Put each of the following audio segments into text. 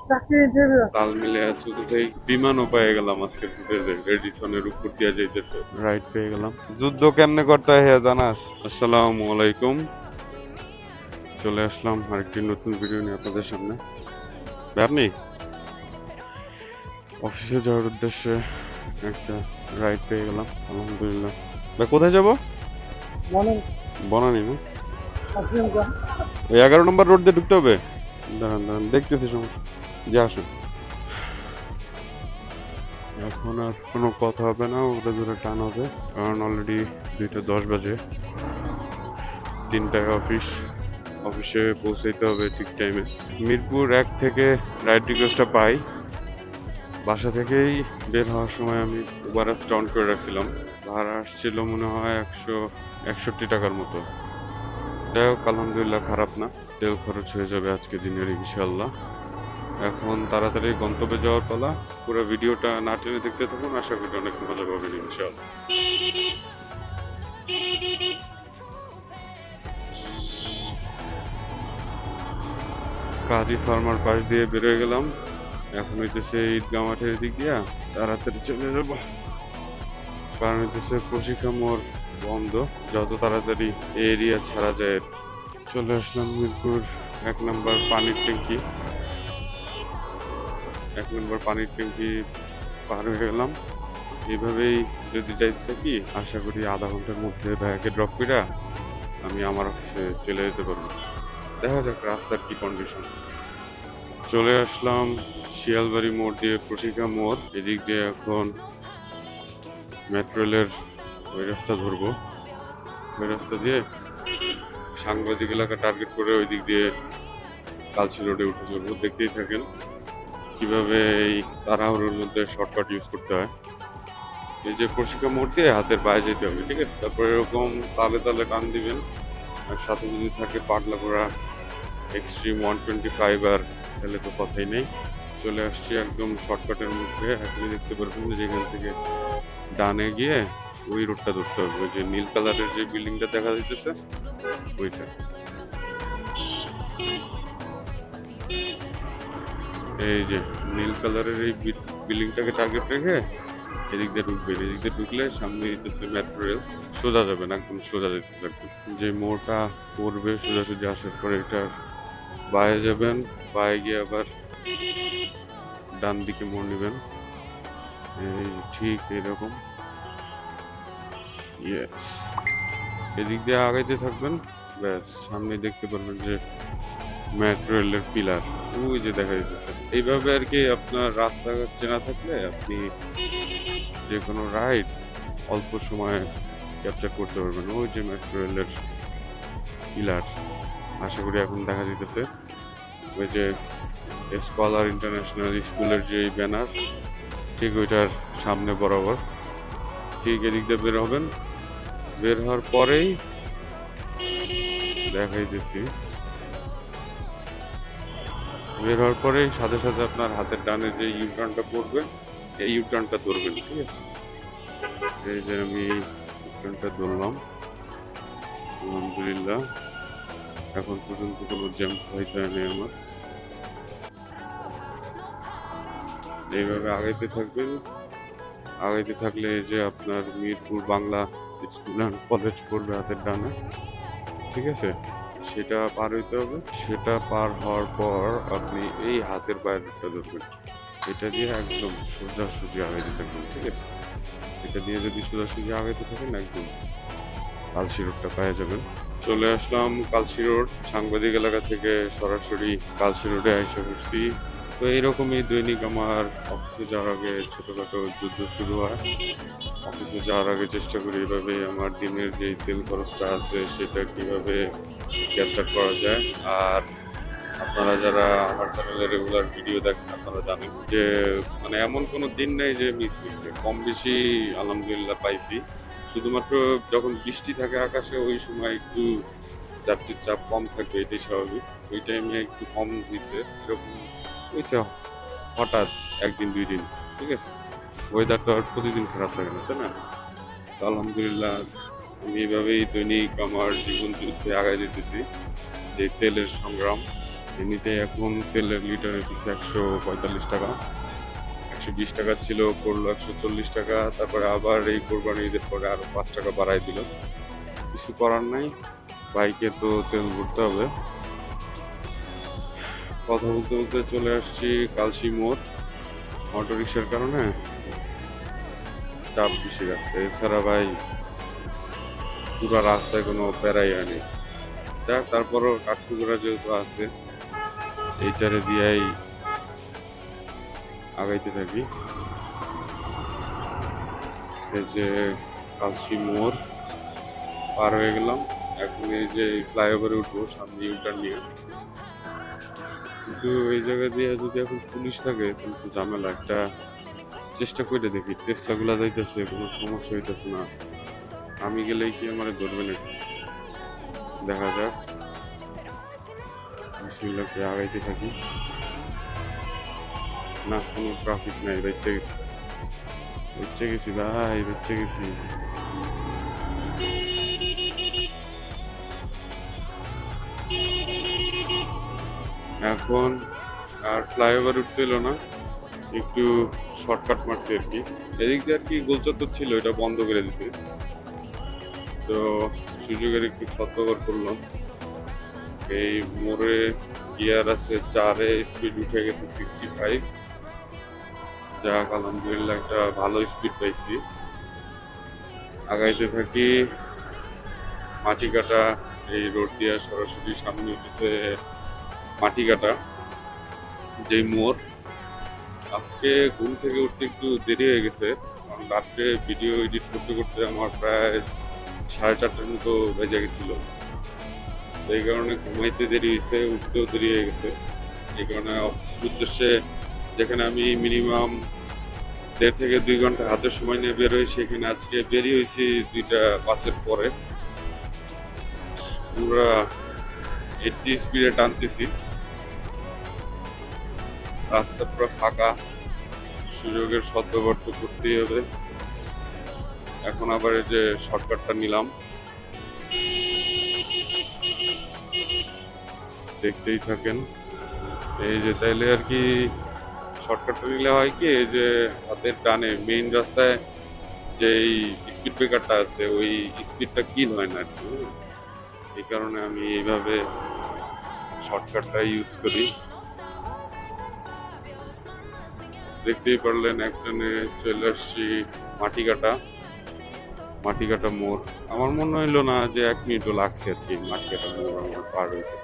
তাল মিলে আছে তো সেই বিমানও পেয়ে গেলাম আজকে রেডিসনের উপর দিয়ে যাইতেছে রাইড পেয়ে গেলাম। যুদ্ধ কেমনে করতে হয় জানাস? আসসালামু আলাইকুম, চলে আসলাম আরেকটি নতুন ভিডিও নিয়ে আপনাদের সামনে। আপনি অফিসে যাওয়ার উদ্দেশ্যে একটা রাইড পেয়ে গেলাম আলহামদুলিল্লাহ। ভাই কোথায় যাব? বনানি না? ওই 11 নম্বর রোড দিয়ে ঢুকতে হবে। দাঁড়ান দাঁড়ান দেখতেছি সমস্যা, যে আসুন। এখন আর কোনো কথা হবে না, ওটা ধরে টান হবে, কারণ অলরেডি 2:10 বাজে। 3টায় অফিসে পৌঁছাইতে হবে ঠিক টাইমে। মিরপুর 1 থেকে রাইড রিকোয়েস্টটা পাই। বাসা থেকেই বের হওয়ার সময় আমি উবার অ্যাপসটা অন করে রাখছিলাম। ভাড়া আসছিল মনে হয় 161 টাকার মতো। যাই হোক আলহামদুলিল্লাহ, খারাপ না। তেল খরচ হয়ে যাবে আজকে দিনের ইনশাল্লাহ। এখন তাড়াতাড়ি গন্তব্যে যাওয়ার পালা। পুরো ভিডিওটা না টেনে দেখতে থাকুন, আশা করি অনেক মজা পাবেন ইনশাল্লাহ। কাজী ফার্মার পাশ দিয়ে বেরোয় গেলাম। এখন হইতেছে ঈদগাহ মাঠের দিক দিয়া তাড়াতাড়ি চলে যাবো, কারণ হইতেছে প্রশিক্ষা মোড় বন্ধ। যত তাড়াতাড়ি এরিয়া ছাড়া যায়। চলে আসলাম মিরপুর 1 নম্বর পানির ট্যাঙ্কি। 1 নম্বর পানির ট্যাঙ্কি পার হয়ে গেলাম। এইভাবেই যদি যাইতে থাকি আশা করি আধা ঘন্টার মধ্যে ভাইয়াকে ড্রপ করে আমি আমার অফিসে চলে যেতে পারবো। দেখা যাক রাস্তার কি কন্ডিশন। চলে আসলাম শিয়ালবাড়ি মোড় দিয়ে প্রশিক্ষা মোড়। এদিক দিয়ে এখন মেট্রো রেলের ওই রাস্তা ধরবো। ওই রাস্তা দিয়ে সাংবাদিক এলাকা টার্গেট করে ওই দিক দিয়ে কালচি রোডে উঠে যাবো। দেখতেই থাকেন কিভাবে এই তাড়াহুড়োর মধ্যে শর্টকাট ইউজ করতে হয়। এই যে প্রশিক্ষা মোড় দিয়ে হাতের বাইরে যেতে হবে, ঠিক আছে? তারপরে এরকম তালে তালে টান দিবেন, আর সাথে যদি থাকে পাগলা করা এক্সট্রিম 125 আর, তাহলে তো কথাই নেই। চলে আসছি একদম শর্টকাটের মধ্যে। এখনই দেখতে পারবেন যে যেখান থেকে ডানে গিয়ে ওই রোডটা ধরতে হবে। ওই যে নীল কালারের যে বিল্ডিংটা দেখা যাইতেছে ওইটা। এই যে নীল কালারের এই বিল্ডিংটাকে টার্গেট রেখে এদিক দিয়ে ঢুকবে। এদিক দিয়ে ঢুকলে সামনে দিতেছে মেট্রো রেল। সোজা যাবেন, একদম সোজা যেতে থাকবেন। যে মোড়টা পড়বে সোজাসুজি আসার পরে এটা বায়ে যাবেন, বায়ে গিয়ে আবার ডান দিকে মোড় নেবেন। এই ঠিক এরকম, ইয়েস। এদিক দিয়ে আগাইতে থাকবেন, ব্যাস সামনে দেখতে পারবেন যে মেট্রো রেলের পিলার ওই যে দেখা যাচ্ছে। এইভাবে আর কি আপনার রাস্তাঘাট চেনা থাকলে আপনি যে কোনো রাইড অল্প সময়ে ক্যাপচার করতে পারবেন। ওই যে মেট্রো রেলের পিলার আশা করি এখন দেখা যেতেছে। ওই যে স্কলার ইন্টারন্যাশনাল স্কুলের যে ব্যানার, ঠিক ওইটার সামনে বরাবর। ঠিক এদিক দিয়ে বের হবেন, বের হওয়ার পরেই দেখাইতেছি। বের হওয়ার পরেই সাথে সাথে আপনার হাতের ডানে যে ইউটার্নটা পড়বে এই ইউটার্নটা ধরবেন, ঠিক আছে? এই যে আমি ইউটার্নটা ধরলাম আলহামদুলিল্লাহ। এখন পর্যন্ত কোনো জ্যাম হইতে হয়নি আমার। এইভাবে আগাইতে থাকবেন। আগাইতে থাকলে এই যে আপনার Mirpur Bangla school and college পড়বে হাতের ডানে, ঠিক আছে? সেটা পার হইতে হবে। সেটা পার হওয়ার পর আপনি এই হাতের বাইরেটা ধরবেন। এটা দিয়ে একদম সোজাসুজি আগাইতে থাকবেন, ঠিক আছে? এটা দিয়ে যদি সোজাসুজি আগাইতে থাকেন একদম কালশি রোডটা পেয়ে যাবেন। চলে আসলাম কালশি রোড। সাংবাদিক এলাকা থেকে সরাসরি কালশি রোডে এসে পড়ছি। তো এইরকমই দৈনিক আমার অফিসে যাওয়ার আগে ছোটখাটো যুদ্ধ শুরু হয়। অফিসে যাওয়ার আগে চেষ্টা করি এভাবে আমার দিনের যে তেল খরচটা আছে সেটা কিভাবে ক্যাপচার করা যায়। আর আপনারা যারা আমার চ্যানেলে রেগুলার ভিডিও দেখেন আপনারা জানেন যে মানে এমন কোনো দিন নেই যে মিস হয়েছে। কম বেশি আলহামদুলিল্লাহ পাইছি। শুধুমাত্র যখন বৃষ্টি থাকে আকাশে ওই সময় একটু যাত্রীর চাপ কম থাকবে, এটাই স্বাভাবিক। ওই টাইমে একটু কম দিচ্ছে, এরকম হয়েছে হঠাৎ 1 দিন 2 দিন, ঠিক আছে? ওয়েদার তো আর প্রতিদিন খারাপ থাকে না, তাই না? তো আলহামদুলিল্লাহ আমি এইভাবেই দৈনিক আমার জীবন যুদ্ধে আগায় যেতেছি, যে তেলের সংগ্রাম। এমনিতে এখন তেলের লিটারের পিছু 145 টাকা, 120 টাকা ছিল, করলো 140 টাকা। তারপরে আবার এই কোরবানি ঈদের পরে আরো 5 টাকা বাড়াই দিল। কিছু করার নাই, বাইকে তো তেল ভরতে হবে। কথা বলতে বলতে চলে আসছি কালসি মোড়। অটো রিক্সার কারণে চাপ বেশি যাচ্ছে, এছাড়া ভাই পুরো রাস্তায় কোনো প্যারাই হয়নি। যাক, তারপরও কাঠঠুকরা যেহেতু আছে, এইটারে দিয়েই আগাইতে থাকি। এই যে কালসি মোড় পার হয়ে গেলাম, এখন এই যে ফ্লাইওভারে উঠবো সামনে ইউটার্ন নিয়ে। কিন্তু এই জায়গা দিয়ে যদি এখন পুলিশ থাকে তাহলে তো ঝামেলা। একটা চেষ্টা করে দেখি, টেসলা গুলা যাইতেছে, কোনো সমস্যা হইতেছে না, আমি গেলেই কি আমার ধরবে নাকি, দেখা যাক। বিসমিল্লাহকে আগাইতে থাকি। না, কোনো ট্রাফিক নাই, বেঁচে গেছি, বেঁচে গেছি ভাই, বেঁচে গেছি। এখন আর ফ্লাইওভার উঠতে এলো না, একটু শর্টকাট মারছি আর কি। এদিক দিয়ে আর কি গোলচত্বর ছিল, এটা বন্ধ করে দিছে, তো সুযোগের একটু সতর্ক করলাম। এই মোড়ে গিয়ার আছে 4-এ, স্পিড উঠে গেছে 65। যাক, আলহামদুলিল্লাহ একটা ভালো স্পিড পাইছি। আগাইতে থাকি। মাটি কাটা এই রোড দিয়ে সরাসরি সামনে উঠেছে মাটি কাটা যেই মোড়। আজকে ঘুম থেকে উঠতে একটু দেরি হয়ে গেছে, কারণ রাত্রে ভিডিও এডিট করতে করতে আমার প্রায় 4:30টার মতো বেজে গেছিল। এই কারণে ঘুমাইতে দেরি হয়েছে, উঠতেও দেরি হয়ে গেছে। এই কারণে অফিসের উদ্দেশ্যে, যেখানে আমি মিনিমাম 1.5 থেকে 2 ঘন্টা হাতে সময় নিয়ে বের হই, সেখানে আজকে বেরিয়ে হয়েছি 2:05-এর পরে। পুরা 80 স্পিডে টানতেছি, রাস্তা পুরো ফাঁকা, সুযোগের সদ্ব্যবহার তো করতেই হবে। এখন আবার এই যে শর্টকাটটা নিলাম, দেখতেই থাকেন। এই যে তাইলে আর কি শর্টকাটটা নিলে হয় কি, এই যে হাতের ডানে মেইন রাস্তায় যেই স্পিড ব্রেকারটা আছে, ওই স্পিডটা কিল হয় না আর কি। এই কারণে আমি এইভাবে শর্টকাটটা ইউজ করি। দেখতেই পারলেন একজনে চলে আসছি মাটি কাটা মোড়। আমার মনে হইলো না যে 1 মিনিটও লাগছে আর কি মাটি কাটা মোড় আমার পার হইতে।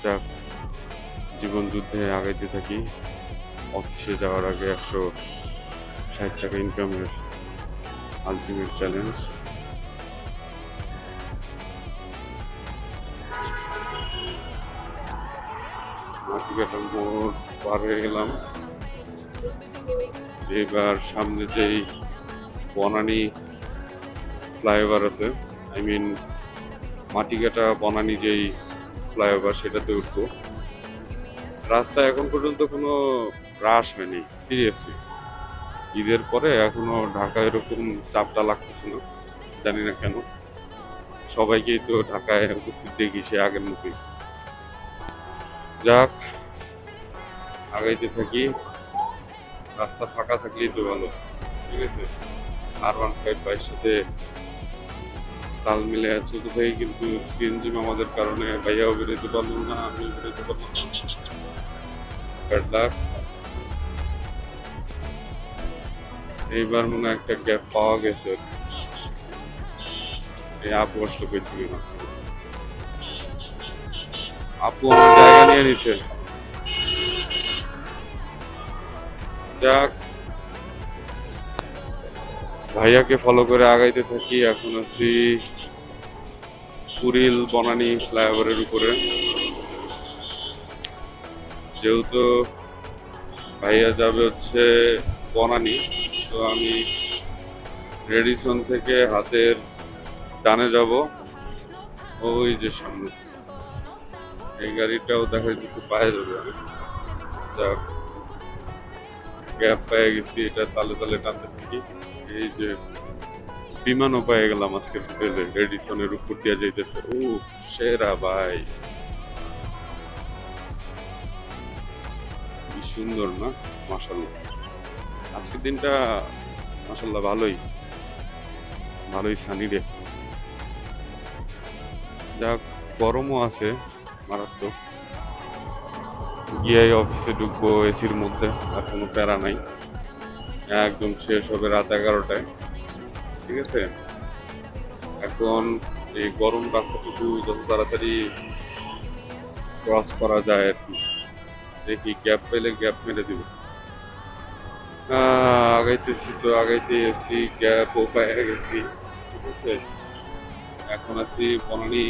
যাক, জীবন যুদ্ধে আগাইতে থাকি। অফিসে যাওয়ার আগে 160 টাকা ইনকামের আলটিমেট চ্যালেঞ্জ। মাটি কাটা মোড় পার হয়ে গেলাম। এবার সামনে যেই বনানী ফ্লাইওভার আছে, আই মিন মাটিকাটা বনানী যেই ফ্লাইওভার, সেটাতে উঠবো। রাস্তা এখন পর্যন্ত কোনো রাশ হয়নি সিরিয়াসলি। ঈদের পরে এখনো ঢাকায় এরকম চাপটা লাগতেছে না, জানি না কেন। সবাইকেই তো ঢাকায় উপস্থিত দেখি সে আগের মতোই। যাক, আগাইতে থাকি। রাস্তা ফাঁকা থাকলেই তো ভালো, ঠিক আছে। R15 বাইকের সাথে তাল মিলে চলতে থাকি, কিন্তু সিএনজি আমাদের কারণে ভাইয়াও বেরোতে পারলো না, আমিও বেরোতে পারলাম না। Bad luck. এইবার মনে হয় একটা গ্যাপ পাওয়া গেছে। এই আপু আসলো কই থেকে না, আপু আমার জায়গা নিয়ে নিছে। যাক, ভাইয়াকে ফলো করে আগাইতে থাকি। এখন আছি কুড়িল বনানী ফ্লাইওভারের উপরে। যেহেতু ভাইয়া যাবে হচ্ছে বনানী, তো আমি রেডিসন থেকে হাতের ডানে যাব, ওই যে সামনে এই গাড়িটাও দেখা যাচ্ছে পায়ে যাবে। যাক, গ্যাপ পেয়ে গেছি, এটা তালে তালে টানতে থাকি। এই যে বিমানও পেয়ে গেলাম আজকে বিকেলে, রেডিসনের উপর দিয়ে যাইতেছে। ও সেরা ভাই, কি সুন্দর না, মাশাআল্লাহ। আজকের দিনটা মাশাআল্লাহ ভালোই ভালোই সানি রে। যাক, গরমও আছে মারাত্মক। গিয়ে অফিসে ঢুকবো এসির মধ্যে, আর কোনো প্যারা নাই। একদম শেষ হবে রাত 11টায়, ঠিক আছে। এখন এই গরম রাস্তাটুকু যত তাড়াতাড়ি ক্রস করা যায় আর কি, দেখি গ্যাপ পেলে গ্যাপ মেরে দিব। আগাইতেছি তো আগাইতে এসি, গ্যাপও পেয়ে গেছি, ঠিক আছে। এখন আছি বনানী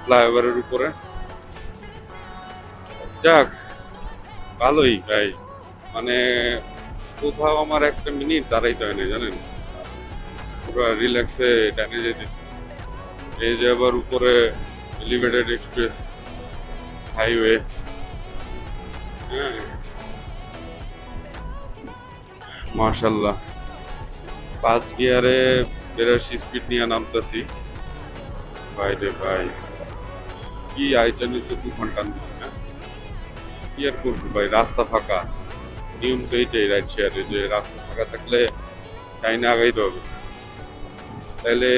ফ্লাইওভারের উপরে। যাক, ভালোই ভাই, মানে কোথাও আমার একটা মিনিট দাঁড়াইতে হয় না জানেন, পুরো রিল্যাক্সে টানে যেতেছি। এই যে আবার উপরে এলিভেটেড এক্সপ্রেস হাইওয়ে, হ্যাঁ মার্শাল্লাহ। 5 গিয়ারে 82 স্পিড নিয়ে নামতেছি। ভাই রে ভাই, কি আইচানি তো তুফান টান দিচ্ছি না, কি আর করবো ভাই, রাস্তা ফাঁকা। নিয়ম তো এইটাই রাইড শেয়ারে, যে রাস্তা ফাঁকা থাকলে টাইনে আগাইতে হবে, তাহলে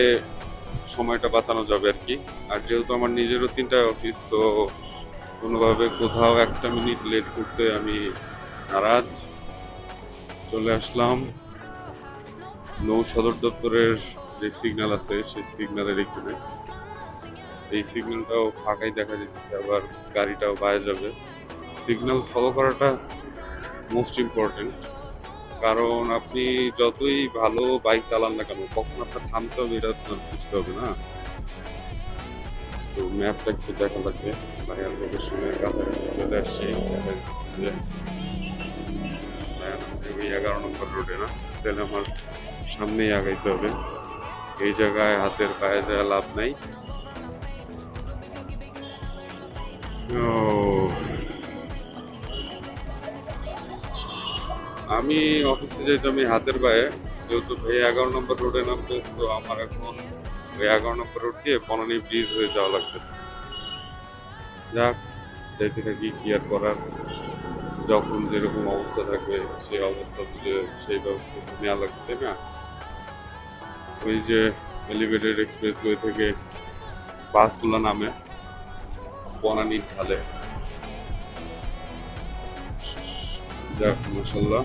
সময়টা বাঁচানো যাবে আর কি। আর যেহেতু আমার নিজেরও 3টায় অফিস, তো কোনোভাবে কোথাও একটা মিনিট লেট করতে আমি নারাজ। চলে আসলাম নৌ সদর দপ্তরের যে সিগন্যাল আছে সেই সিগন্যালের এখানে। এই সিগন্যালটাও ফাঁকাই দেখা যাচ্ছে, আবার গাড়িটাও বাইরে যাবে। সিগন্যাল ফলো করাটা মোস্ট ইম্পর্টেন্ট, কারণ আপনি যতই ভালো বাইক চালান না কেন, কখন আপনার থামতে হবে এটা আপনার বুঝতে হবে না। তো ম্যাপটা একটু দেখা লাগবে। ভাইয়ার লোকেশনের কাছাকাছি চলে আসছি, দেখা যাচ্ছে যে ওই 11 নম্বর রোডে না, তাহলে আমার সামনেই আগাইতে হবে। এই জায়গায় হাতের পায়ে দেওয়া লাভ নাই। ও, আমি অফিসে যেহেতু আমি হাতের পায়ে, যেহেতু এই 11 নম্বর রোডে নামতে, তো আমার এখন ওই 11 নম্বর রোড দিয়ে বনানী ব্রিজ হয়ে যাওয়া লাগতেছে। যাক, দেখতে থাকি, কি আর করার। যখন যেরকম অবস্থা থাকবে সেই অবস্থা বুঝে সেই ব্যবস্থা নেওয়া লাগবে, তাই না। ওই যে এলিভেটেড এক্সপ্রেসওয়ে থেকে বাসগুলো নামে বনানীর ঢালে। যাক মাশাল্লাহ,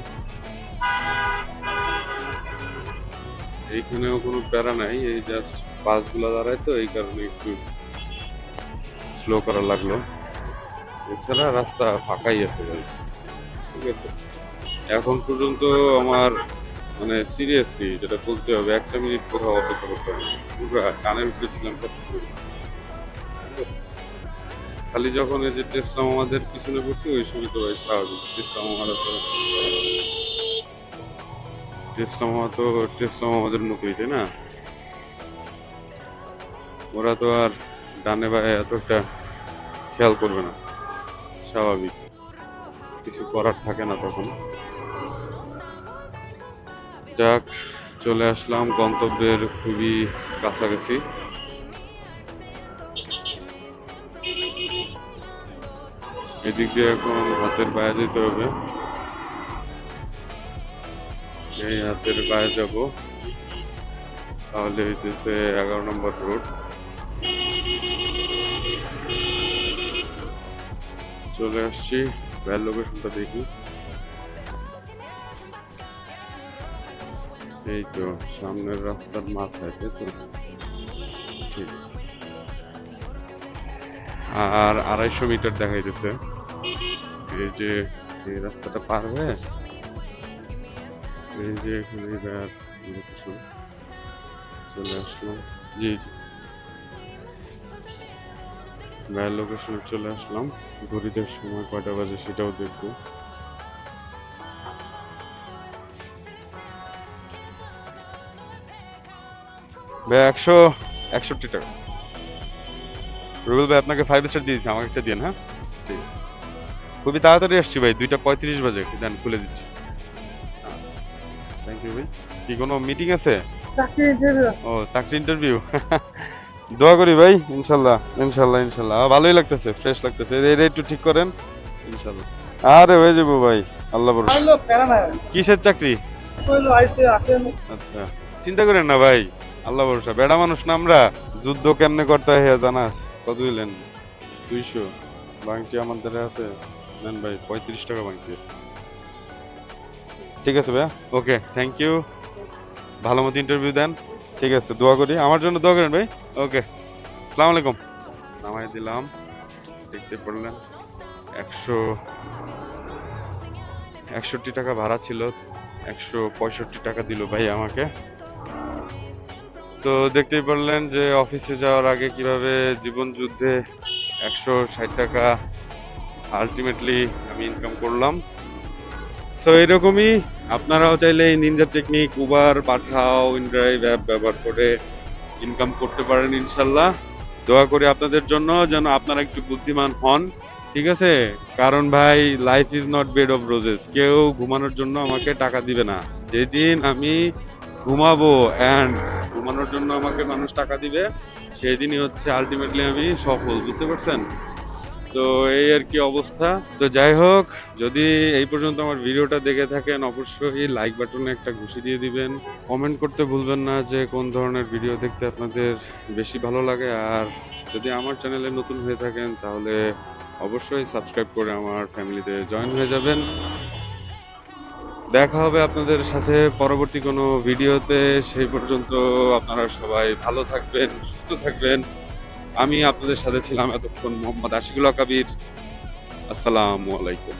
এইখানেও কোনো প্যারা নাই, এই জাস্ট বাসগুলো দাঁড়ায় তো এই কারণে একটু স্লো করা লাগলো। এছাড়া রাস্তা ফাঁকাই আছে ভাই, ঠিক আছে। এখন পর্যন্ত আমার মানে সিরিয়াসলি যেটা বলতে হবে, একটা মিনিট কোথাও অপেক্ষা করতে হবে না। পুরো কানের উপরে ছিলাম সবসময়। খালি যখন এই যে টেসলা আমাদের পিছনে বসছি ওই সময় তো ভাই স্বাভাবিক, টেসলা আমাদের মতোই, তাই না। ওরা তো আর ডানে বায়ে এত একটা খেয়াল করবে না, স্বাভাবিক, কিছু করার থাকে না তখন। যাক, চলে আসলাম গন্তব্যের খুবই কাছাকাছি। এদিক দিয়ে এখন হাতের পায়ে যেতে হবে, এই হাতের পায়ে যাব, তাহলে হইতেছে 11 নম্বর রোড। চলে আসছি, ভ্যাল লোকেশনটা দেখি। এই তো সামনের রাস্তার মাথায়, তাই তো, ঠিক। আর 250 মিটার দেখাইতেছে। এই যে এই রাস্তাটা পার হয়ে এই যে এখানে লোকেশন চলে আসলাম। জি জি, ভ্যাল লোকেশনে চলে আসলাম। ঘড়িতে সময় কয়টা বাজে সেটাও দেখবো। ভাই 161 টাকা। রুবেল ভাই আপনাকে 5 স্টার দিয়েছি, আমাকে একটা দিন। হ্যাঁ ঠিক আছে। খুবই তাড়াতাড়ি আসছি ভাই, 2:35 বাজে দেন, খুলে দিচ্ছি। থ্যাংক ইউ ভাই। কি কোনো মিটিং আছে? ও, চাকরি ইন্টারভিউ। দোয়া করি ভাই, ইনশাল্লাহ ইনশাল্লাহ ইনশাল্লাহ। ভালোই লাগতেছে, ফ্রেশ লাগতেছে, এটা একটু ঠিক করেন ইনশাল্লাহ। আরে হয়ে যাবো ভাই, আল্লাহ ভরসা। হইলো প্যারা নাই কিসের চাকরি? হইলো আইতে আসেন আচ্ছা, চিন্তা করেন না ভাই, আল্লাহ ভরসা। বেড়া মানুষ না আমরা, যুদ্ধ কেমনে করতে হয় জানাস? কত দিলেন? 200 বাংটি আমাদের আছে। নেন ভাই, 35 টাকা বাংটি আছে। ঠিক আছে ভাইয়া, ওকে, থ্যাংক ইউ। ভালো মতো ইন্টারভিউ দেন। ঠিক আছে, দোয়া করি, আমার জন্য দোয়া করেন ভাই। ওকে, আসসালামু আলাইকুম। নামাই দিলাম, দেখতে পড়লেন 161 টাকা ভাড়া ছিল, 165 টাকা দিল ভাই আমাকে। তো দেখতেই পারলেন যে অফিসে যাওয়ার আগে কিভাবে জীবন যুদ্ধে 160 টাকা আলটিমেটলি আমি ইনকাম করলাম। সো এরকমই আপনারাও চাইলে এই নিনজা টেকনিক, উবার, পাঠাও, ইনড্রাইভ অ্যাপ ব্যবহার করে ইনকাম করতে পারেন ইনশাল্লাহ। দোয়া করি আপনাদের জন্য যেন আপনারা একটু বুদ্ধিমান হন, ঠিক আছে? কারণ ভাই, life is not bed of roses. কেউ ঘুমানোর জন্য আমাকে টাকা দিবে না। যেদিন আমি ঘুমাবো অ্যান্ড ঘুমানোর জন্য আমাকে মানুষ টাকা দিবে, সেদিনই হচ্ছে আলটিমেটলি আমি সফল, বুঝতে পারছেন? তো এই আর কি অবস্থা। তো যাই হোক, যদি এই পর্যন্ত আমার ভিডিওটা দেখে থাকেন, অবশ্যই লাইক বাটনে একটা ঘুষি দিয়ে দিবেন। কমেন্ট করতে ভুলবেন না যে কোন ধরনের ভিডিও দেখতে আপনাদের বেশি ভালো লাগে। আর যদি আমার চ্যানেলে নতুন হয়ে থাকেন তাহলে অবশ্যই সাবস্ক্রাইব করে আমার ফ্যামিলিতে জয়েন হয়ে যাবেন। দেখা হবে আপনাদের সাথে পরবর্তী কোনো ভিডিওতে। সেই পর্যন্ত আপনারা সবাই ভালো থাকবেন, সুস্থ থাকবেন। আমি আপনাদের সাথে ছিলাম এতক্ষণ মোহাম্মদ আশিকুল কাবির। আসসালামু আলাইকুম।